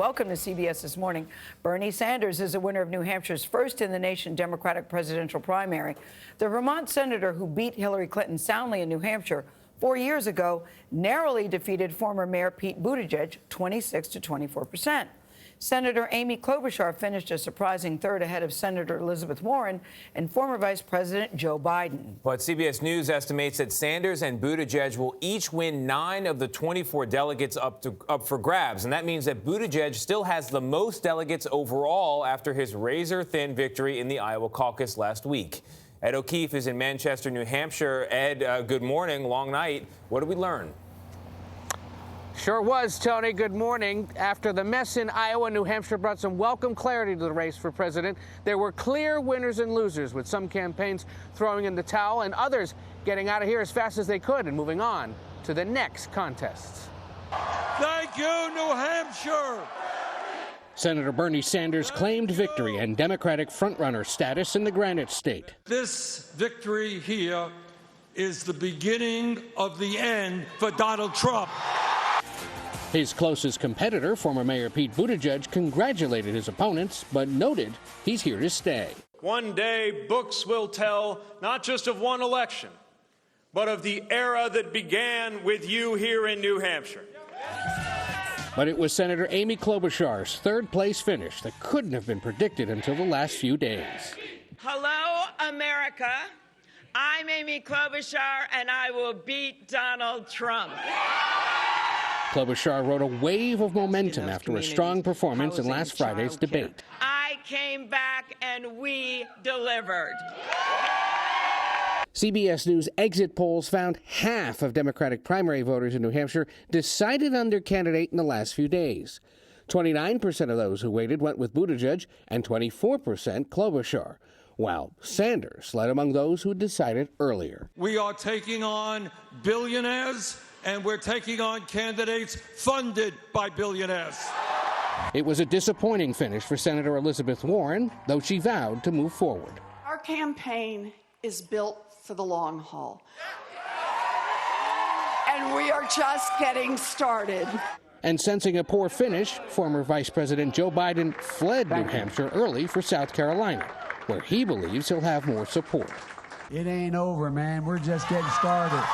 Welcome to CBS This Morning. Bernie Sanders is the winner of New Hampshire's first-in-the-nation Democratic presidential primary. The Vermont senator who beat Hillary Clinton soundly in New Hampshire 4 years ago narrowly defeated former Mayor Pete Buttigieg 26 to 24%. Senator Amy Klobuchar finished a surprising third ahead of Senator Elizabeth Warren and former Vice President Joe Biden. But CBS News estimates that Sanders and Buttigieg will each win 9 of the 24 delegates up for grabs. And that means that Buttigieg still has the most delegates overall after his razor-thin victory in the Iowa caucus last week. Ed O'Keefe is in Manchester, New Hampshire. Ed, good morning. Long night. What did we learn? Sure was, Tony. Good morning. After the mess in Iowa, New Hampshire brought some welcome clarity to the race for president. There were clear winners and losers, with some campaigns throwing in the towel and others getting out of here as fast as they could and moving on to the next contests. Thank you, New Hampshire. Senator Bernie Sanders claimed victory and Democratic frontrunner status in the Granite State. This victory here is the beginning of the end for Donald Trump. His closest competitor, former Mayor Pete Buttigieg, congratulated his opponents, but noted he's here to stay. One day, books will tell not just of one election, but of the era that began with you here in New Hampshire. But it was Senator Amy Klobuchar's third-place finish that couldn't have been predicted until the last few days. Hello, America. I'm Amy Klobuchar, and I will beat Donald Trump. Klobuchar rode a wave of momentum after a strong performance in last Friday's debate. I came back and we delivered. CBS News exit polls found half of Democratic primary voters in New Hampshire decided on their candidate in the last few days. 29% of those who waited went with Buttigieg and 24% Klobuchar, while Sanders led among those who decided earlier. We are taking on billionaires, and we're taking on candidates funded by billionaires. It was a disappointing finish for Senator Elizabeth Warren, though she vowed to move forward. Our campaign is built for the long haul, and we are just getting started. And sensing a poor finish, former Vice President Joe Biden fled New Hampshire early for South Carolina, where he believes he'll have more support. It ain't over, man. We're just getting started.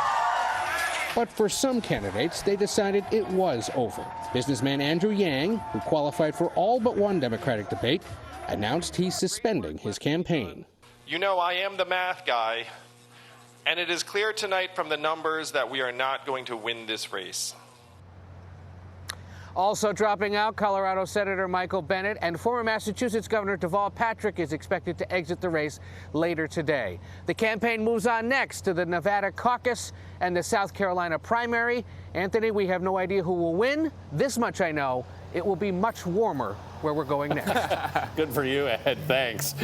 But for some candidates, they decided it was over. Businessman Andrew Yang, who qualified for all but one Democratic debate, announced he's suspending his campaign. You know, I am the math guy, and it is clear tonight from the numbers that we are not going to win this race. Also dropping out, Colorado Senator Michael Bennet and former Massachusetts Governor Deval Patrick is expected to exit the race later today. The campaign moves on next to the Nevada caucus and the South Carolina primary. Anthony, we have no idea who will win. This much I know, it will be much warmer where we're going next. Good for you, Ed. Thanks.